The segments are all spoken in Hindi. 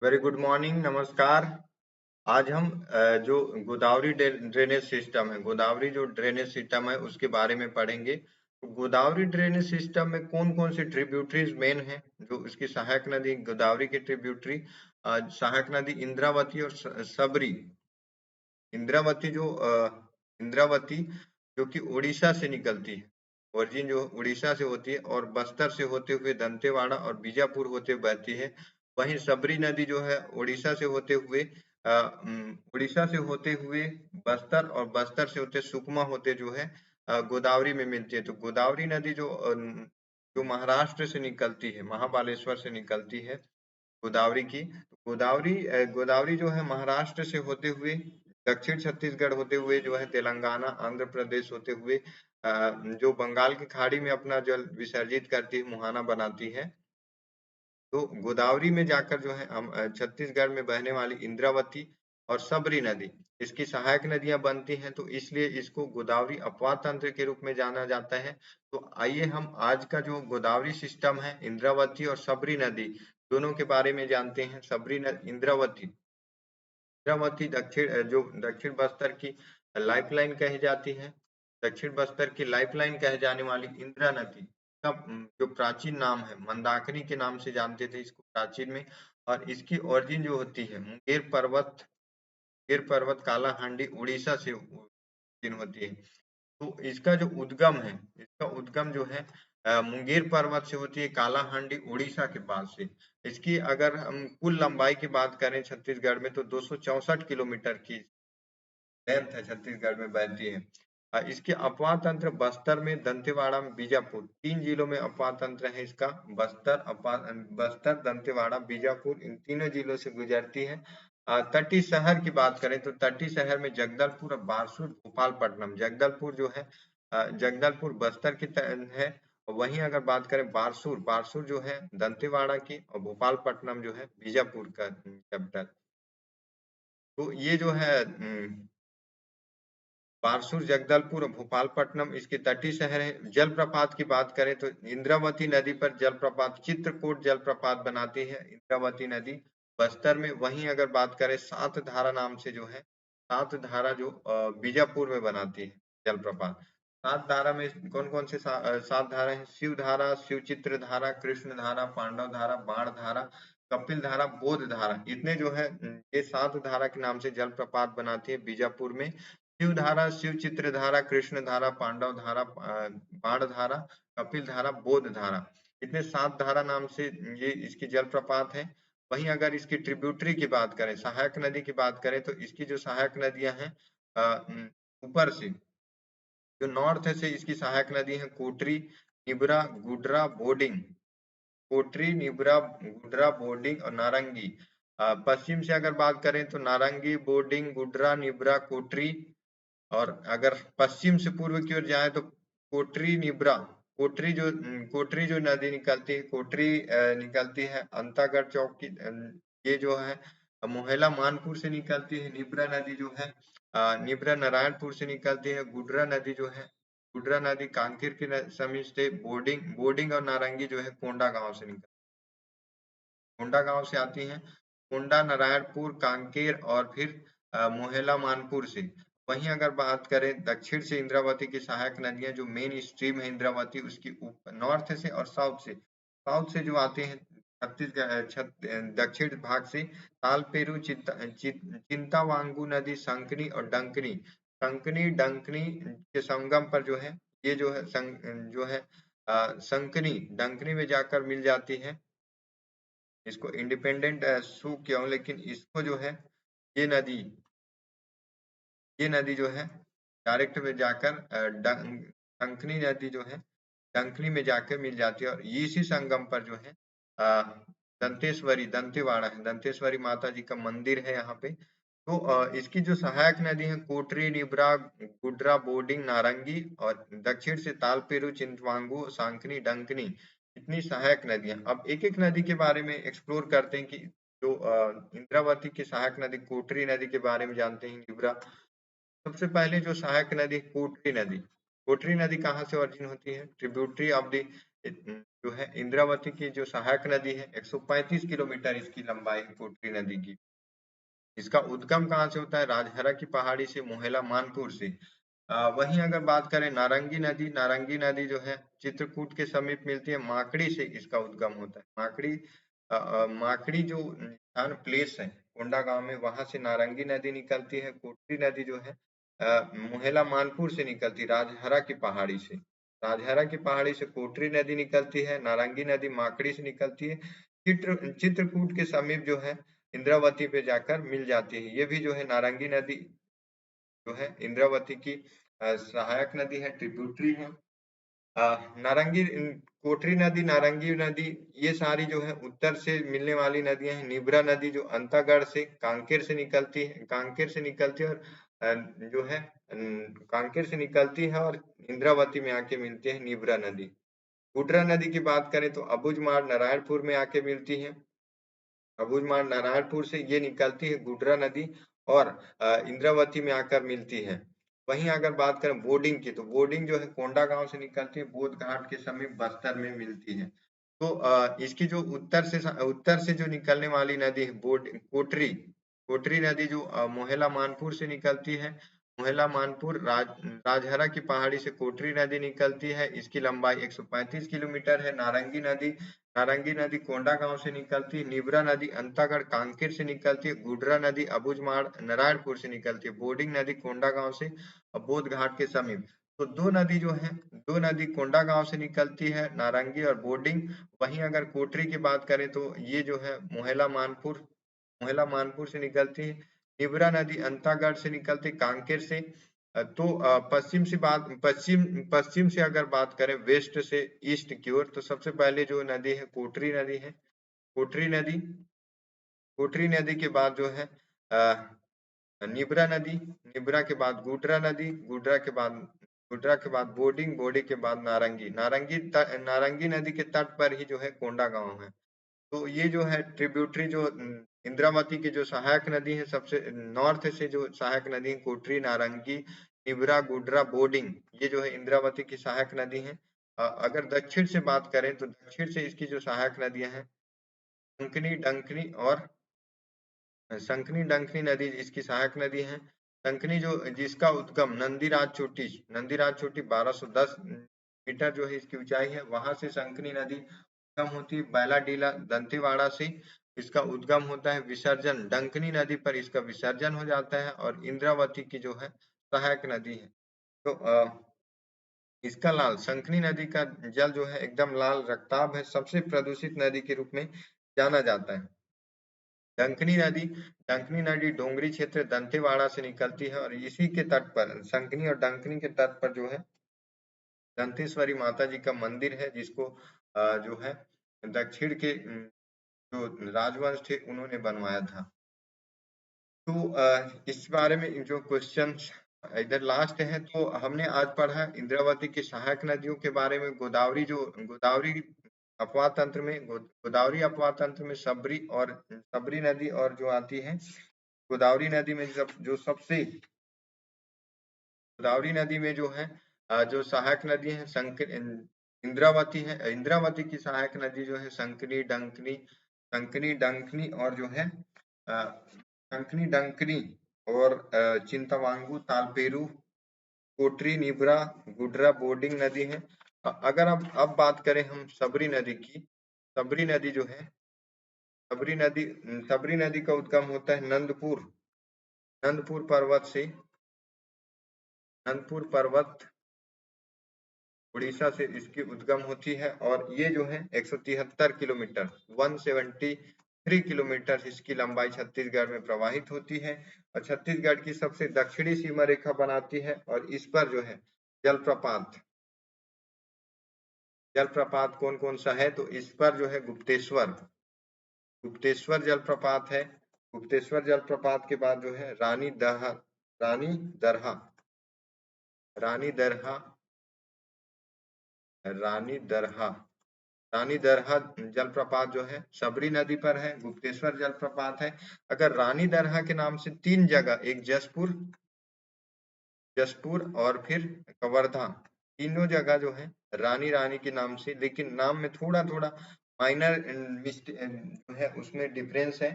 वेरी गुड मॉर्निंग, नमस्कार। आज हम जो गोदावरी ड्रेनेज सिस्टम है, गोदावरी जो ड्रेनेज सिस्टम है उसके बारे में पढ़ेंगे। तो गोदावरी ड्रेनेज सिस्टम में कौन कौन सी ट्रिब्यूटरीज मेन है, जो इसकी सहायक नदी गोदावरी की ट्रिब्यूटरी, सहायक नदी इंद्रावती और सबरी। इंद्रावती इंद्रावती जो कि उड़ीसा से निकलती है, ओरिजिन जो उड़ीसा से होती है और बस्तर से होते हुए दंतेवाड़ा और बीजापुर होते हुए बहती है। वहीं सबरी नदी जो है उड़ीसा से होते हुए बस्तर और बस्तर से होते सुकमा होते जो है गोदावरी में मिलती है। तो गोदावरी नदी जो महाराष्ट्र से निकलती है, महाबालेश्वर से निकलती है गोदावरी की। गोदावरी जो है महाराष्ट्र से होते हुए दक्षिण छत्तीसगढ़ होते हुए जो है तेलंगाना आंध्र प्रदेश होते हुए जो बंगाल की खाड़ी में अपना जल विसर्जित करती है, मुहाना बनाती है। तो गोदावरी में जाकर जो है हम छत्तीसगढ़ में बहने वाली इंद्रावती और सबरी नदी इसकी सहायक नदियां बनती हैं, तो इसलिए इसको गोदावरी अपवाह तंत्र के रूप में जाना जाता है। तो आइए हम आज का जो गोदावरी सिस्टम है, इंद्रावती और सबरी नदी दोनों के बारे में जानते हैं। इंद्रावती जो दक्षिण बस्तर की लाइफलाइन कही जाती है। दक्षिण बस्तर की लाइफलाइन कहे जाने वाली इंदिरा नदी का जो प्राचीन नाम है, मंदाकिनी के नाम से जानते थे इसको प्राचीन में। और इसकी ओरिजिन जो होती है मुंगेर पर्वत कालाहांडी उड़ीसा से origin होती है। तो इसका उद्गम जो है मुंगेर पर्वत से होती है, कालाहांडी उड़ीसा के पास से। इसकी अगर हम कुल लंबाई की बात करें छत्तीसगढ़ में, तो 264 किलोमीटर की लेंथ है, छत्तीसगढ़ में बहती है। इसके अपवाह तंत्र बस्तर में, दंतेवाड़ा में, बीजापुर, 3 जिलों में अपवाह तंत्र है इसका। बस्तर, दंतेवाड़ा, बीजापुर, इन तीनों जिलों से गुजरती है। तटीय शहर की बात करें तो तटीय शहर में जगदलपुर और बारसूर, भोपालपट्टनम। जगदलपुर जो है जगदलपुर बस्तर की है। वहीं अगर बात करें बारसूर जो है दंतेवाड़ा की, और भोपालपट्टनम जो है बीजापुर का कैपिटल। तो ये जो है बारसूर, जगदलपुर और भोपालपट्टनम इसके तटीय शहर है। जलप्रपात की बात करें तो इंद्रावती नदी पर जलप्रपात चित्रकूट जलप्रपात बनाती है इंद्रावती नदी बस्तर में। वहीं अगर बात करें सात धारा नाम से जो है, सात धारा जो बीजापुर में बनाती है जलप्रपात। सात धारा में कौन कौन से सात धारा है? शिव धारा, शिव चित्र धारा, कृष्ण धारा, पांडव धारा, बाण धारा, कपिल धारा, बोध धारा। इतने जो है ये सात धारा के नाम से जलप्रपात बनाती है बीजापुर में। शिव धारा, शिव चित्र धारा, कृष्ण धारा, पांडव धारा, बाण धारा, कपिल धारा, बोध धारा, इतने सात धारा नाम से ये इसकी जलप्रपात है। वहीं अगर इसकी ट्रिब्यूटरी की बात करें, सहायक नदी की बात करें, तो इसकी जो सहायक नदियां हैं ऊपर से जो नॉर्थ से इसकी सहायक नदी है कोटरी, निब्रा, गुड्रा, बोर्डिंग। कोटरी, निब्रा, गुड्रा, बोर्डिंग और नारंगी। पश्चिम से अगर बात करें तो नारंगी, बोर्डिंग, गुड्रा, निब्रा, कोटरी। और अगर पश्चिम से पूर्व की ओर जाए तो कोटरी, निब्रा। कोटरी जो नदी निकलती है, कोटरी निकलती है अंतागढ़ चौक की, ये जो है मोहेला मानपुर से निकलती है। निब्रा नदी जो है निब्रा नारायणपुर से निकलती है। गुड्रा नदी कांकेर के समीप से, बोर्डिंग और नारंगी जो है कोंडा गांव से निकलती है, कोंडा गांव से आती हैं। कोंडा, नारायणपुर, कांकेर और फिर मोहेला मानपुर से। वहीं अगर बात करें दक्षिण से इंद्रावती की सहायक नदियां, जो मेन स्ट्रीम है इंद्रावती, उसकी नॉर्थ से और साउथ से जो आते हैं दक्षिण भाग से तालपेरू, चिंतावांगू नदी, संकनी और डंकनी। डंकनी के संगम पर जो है ये जो है संकनी डंकनी में जाकर मिल जाती है। इसको इंडिपेंडेंट शू किया हूं, लेकिन इसको जो है ये नदी ये नदी जो है डायरेक्ट में जाकर डंकनी नदी जो है डंकनी में जाकर मिल जाती है। और इसी संगम पर जो है दंतेवाड़ा है, दंतेश्वरी माता जी का मंदिर है यहाँ पे। तो इसकी जो सहायक नदी है कोटरी, निब्रा, गुड्रा, बोर्डिंग, नारंगी, और दक्षिण से तालपेरू, चिंतवांगू, सांकनी, डंकनी, इतनी सहायक नदियां। अब एक एक नदी के बारे में एक्सप्लोर करते हैं कि जो इंद्रावती की सहायक नदी कोटरी नदी के बारे में जानते हैं, निब्रा। सबसे पहले जो सहायक नदी कोटरी नदी कहाँ से ओरिजिन होती है? ट्रिब्यूटरी ऑफ द जो है इंद्रावती की जो सहायक नदी है 135 किलोमीटर इसकी लंबाई है कोटरी नदी की। इसका उद्गम कहाँ से होता है? राजहरा की पहाड़ी से, मोहेला मानपुर से। वहीं अगर बात करें नारंगी नदी जो है चित्रकूट के समीप मिलती है, माकड़ी से इसका उद्गम होता है। माकड़ी जो स्थान प्लेस है कोंडा गांव में, वहां से नारंगी नदी निकलती है। कोटरी नदी जो है मोहेला मानपुर से निकलती है, राजहरा की पहाड़ी से। राजहरा की पहाड़ी से कोटरी नदी निकलती है, नारंगी नदी माकड़ी से निकलती है। चित्रकूट के समीप जो है इंद्रावती पे जाकर मिल जाती है। ये भी जो है नारंगी नदी जो है इंद्रावती की सहायक नदी है, ट्रिब्यूटरी है। नारंगी कोटरी नदी, नारंगी नदी, ये सारी जो है उत्तर से मिलने वाली नदियां हैं। निब्रा नदी जो अंतागढ़ से कांकेर से निकलती है, और जो है कांकेर से निकलती है और इंद्रावती में आके मिलती है निब्रा नदी। गुडरा नदी की बात करें तो अबुझमाड़ नारायणपुर में आके मिलती है। अबुझमाड़ नारायणपुर से ये निकलती है गुडरा नदी और इंद्रावती में आकर मिलती है। वहीं अगर बात करें बोर्डिंग की, तो बोर्डिंग जो है कोंडा गांव से निकलती है, बोध घाट के समीप बस्तर में मिलती है। तो इसकी जो उत्तर से जो निकलने वाली नदी है कोटरी कोटरी नदी जो मोहेला मानपुर से निकलती है। मोहेला मानपुर राजहरा की पहाड़ी से कोटरी नदी निकलती है। इसकी लंबाई 135 किलोमीटर है। नारंगी नदी कोंडा गांव से निकलती है। निब्रा नदी अंतागढ़ कांकेर से निकलती है। गुडरा नदी अबुझमाड़ नारायणपुर से निकलती है। बोर्डिंग नदी कोंडा गांव से बोध घाट के समीप। तो दो नदी कोंडा गांव से निकलती है, नारंगी और बोर्डिंग। वहीं अगर कोटरी की बात करें तो ये जो है मोहेला मानपुर से निकलती है। निब्रा नदी अंतागढ़ से निकलती कांकेर से। तो पश्चिम से अगर बात करें वेस्ट से ईस्ट की ओर, तो सबसे पहले जो नदी है कोटरी नदी है। कोटरी नदी कोटरी नदी के बाद जो है निब्रा नदी, निब्रा के बाद गुडरा के बाद बोर्डिंग के बाद नारंगी नदी के तट पर ही जो है कोंडा गांव है। तो ये जो है ट्रिब्यूटरी जो इंद्रावती की जो सहायक नदी है, सबसे नॉर्थ से जो सहायक नदी है कोटरी, नारंगी, निब्रा, गुडरा, बोर्डिंग, ये जो है इंद्रावती की सहायक नदी है। अगर दक्षिण से बात करें तो दक्षिण से इसकी जो सहायक नदियां हैं संकनी डंकनी नदी इसकी सहायक नदी है। संकनी जो जिसका उद्गम नंदीराज चोटी 1210 मीटर जो है इसकी ऊंचाई है, वहां से संकनी नदी उद्गम होती है। बैलाडीला दंतेवाड़ा से इसका उद्गम होता है। विसर्जन डंकनी नदी पर इसका विसर्जन हो जाता है और इंद्रावती की जो है सहायक नदी है। तो इसका लाल संकनी नदी का जल जो है एकदम लाल रक्ताब है, सबसे प्रदूषित नदी के रूप में जाना जाता है। डंकनी नदी डोंगरी क्षेत्र दंतेवाड़ा से निकलती है और इसी के तट पर संकनी और डंकनी के तट पर जो है दंतेश्वरी माता जी का मंदिर है, जिसको जो है दक्षिण के जो राजवंश थे उन्होंने बनवाया था। तो इस बारे में जो क्वेश्चन इधर लास्ट है, तो हमने आज पढ़ा इंद्रावती की सहायक नदियों के बारे में। गोदावरी अपवाह तंत्र में सबरी नदी और जो आती है गोदावरी नदी में गोदावरी नदी में जो है जो सहायक नदी है इंद्रावती है। इंद्रावती की सहायक नदी जो है संकनी डंकनी और जो है संकनी डंकनी और चिंतावांगू, तालपेरू, कोटरी, निब्रा, गुडरा, बोर्डिंग नदी है। अगर अब बात करें हम सबरी नदी की, सबरी नदी जो है सबरी नदी का उद्गम होता है नंदपुर पर्वत उड़ीसा से इसकी उद्गम होती है और ये जो है 173 किलोमीटर 173 किलोमीटर इसकी लंबाई छत्तीसगढ़ में प्रवाहित होती है और छत्तीसगढ़ की सबसे दक्षिणी सीमा रेखा बनाती है। और इस पर जो है जलप्रपात कौन कौन सा है, तो इस पर जो है गुप्तेश्वर जलप्रपात है। गुप्तेश्वर जलप्रपात के बाद जो है रानी दरहा रानी दरहा जलप्रपात जो है सबरी नदी पर है। गुप्तेश्वर जलप्रपात है। अगर रानी दरहा के नाम से 3 जगह, एक जसपुर और फिर कवर्धा, तीनों जगह जो है रानी रानी के नाम से, लेकिन नाम में थोड़ा थोड़ा माइनर जो है उसमें डिफरेंस है।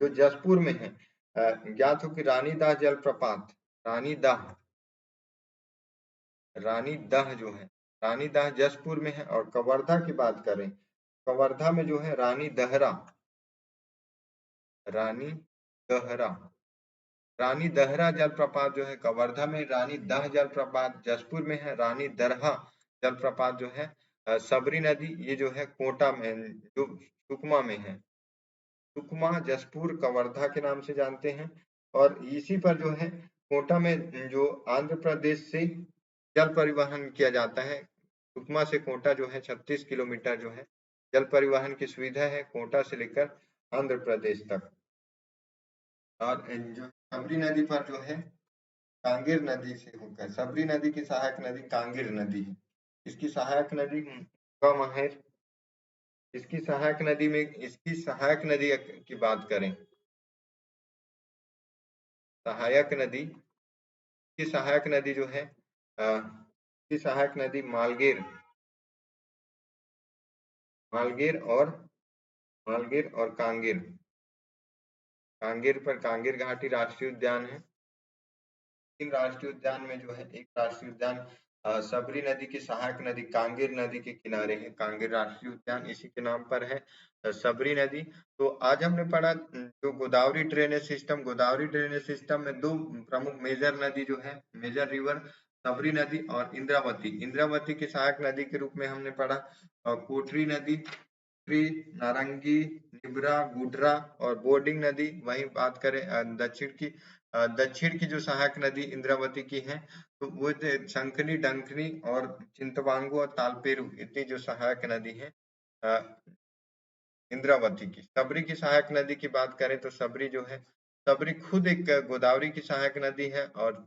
जो जसपुर में है, ज्ञात हो कि रानीदाह जलप्रपात, रानीदाह, रानीदाह जो है, रानीदाह जसपुर में है। और कवर्धा की बात करें, कवर्धा में जो है रानी दहरा, रानी दहरा, रानी दहरा जलप्रपात जो है कवर्धा में, रानी दह जलप्रपात जसपुर में है, रानी दरहा जलप्रपात जो है सबरी नदी, ये जो है कोटा में, जो सुकमा में है। सुकमा, जसपुर, कवर्धा के नाम से जानते हैं। और इसी पर जो है कोटा में जो आंध्र प्रदेश से जल परिवहन किया जाता है, सुकमा से कोटा जो है 36 किलोमीटर जो है जल परिवहन की सुविधा है कोटा से लेकर आंध्र प्रदेश तक। और जो सबरी नदी पर जो है कांगेर नदी से होकर, सबरी नदी की सहायक नदी कांगेर नदी है। इसकी सहायक नदी माहेर, इसकी सहायक नदी में, इसकी सहायक नदी की बात करें, सहायक नदी की सहायक नदी जो है की सहायक नदी मालगेर, मालगेर और मालगेर और कांगेर, कांगेर पर कांगेर घाटी राष्ट्रीय उद्यान है। तीन राष्ट्रीय उद्यान में जो है एक राष्ट्रीय उद्यान सबरी नदी की सहायक नदी कांगेर नदी के किनारे है, कांगेर राष्ट्रीय उद्यान इसी के नाम पर है, सबरी नदी। तो आज हमने पढ़ा जो Godavari drainage system, Godavari drainage system में दो प्रमुख मेजर नदी जो है, मेजर रिवर सबरी नदी और इंद्रावती, इंद्रावती की सहायक नदी के रूप में हमने पढ़ा कोटरी नदी, नारंगी, निब्रा, गुडरा और बोर्डिंग नदी। वहीं बात करें दक्षिण की जो सहायक नदी इंद्रावती की है, तो वो शंखनी, डंकनी और चिंतवांगू और तालपेरू, इतनी जो सहायक नदी है इंद्रावती की। सबरी की सहायक नदी की बात करें तो सबरी जो है, सबरी खुद एक गोदावरी की सहायक नदी है, और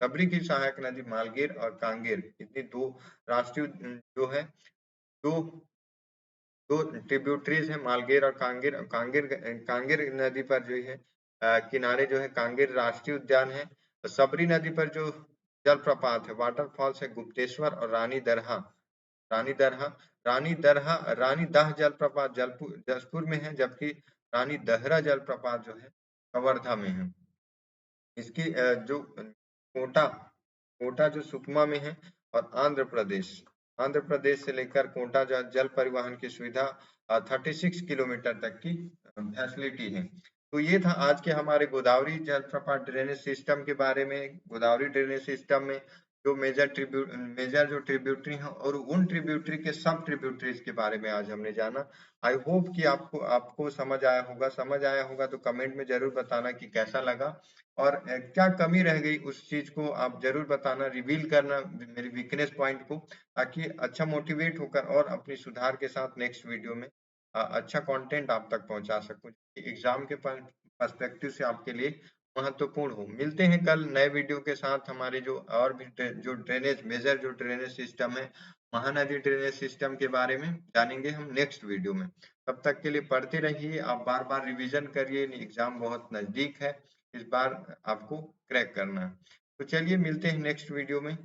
सबरी की सहायक नदी मालगेर और कांगेर, इतनी दो राष्ट्रीय जो है, दो दो ट्रिब्यूटरीज है मालगेर और कांगेर। कांगेर कांगेर नदी पर जो है किनारे जो है कांगेर राष्ट्रीय उद्यान है। तो सबरी नदी पर जो जलप्रपात है, वाटरफॉल्स है गुप्तेश्वर और रानी दरहा, रानी दरहा, रानी दरहा, रानी दाह जलप्रपात जसपुर में है, जबकि रानी दहरा जलप्रपात जो है कवर्धा में है। इसकी जो कोटा, कोटा जो सुकमा में है, और आंध्र प्रदेश से लेकर कोटा जल परिवहन की सुविधा 36 किलोमीटर तक की फैसिलिटी है। तो ये था आज के हमारे गोदावरी जलप्रपात ड्रेनेज सिस्टम के बारे में। गोदावरी ड्रेनेज सिस्टम में जो मेजर जो ट्रिब्यूटरी है और उन ट्रिब्यूटरी के सब ट्रिब्यूटरीज के बारे में आज हमने जाना। आई होप कि आपको समझ आया होगा तो कमेंट में जरूर बताना कि कैसा लगा, और क्या कमी रह गई उस चीज को आप जरूर बताना, रिवील करना मेरी वीकनेस पॉइंट को, ताकि अच्छा मोटिवेट होकर और अपनी सुधार के साथ नेक्स्ट वीडियो में अच्छा कंटेंट आप तक पहुंचा सकूं, एग्जाम के पर्सपेक्टिव से आपके लिए महत्वपूर्ण हो। मिलते हैं कल नए वीडियो के साथ। हमारे जो और भी जो ड्रेनेज मेजर जो ड्रेनेज सिस्टम है, महानदी ड्रेनेज सिस्टम के बारे में जानेंगे हम नेक्स्ट वीडियो में। तब तक के लिए पढ़ते रहिए, आप बार बार रिवीजन करिए, एग्जाम बहुत नजदीक है, इस बार आपको क्रैक करना है। तो चलिए मिलते हैं नेक्स्ट वीडियो में।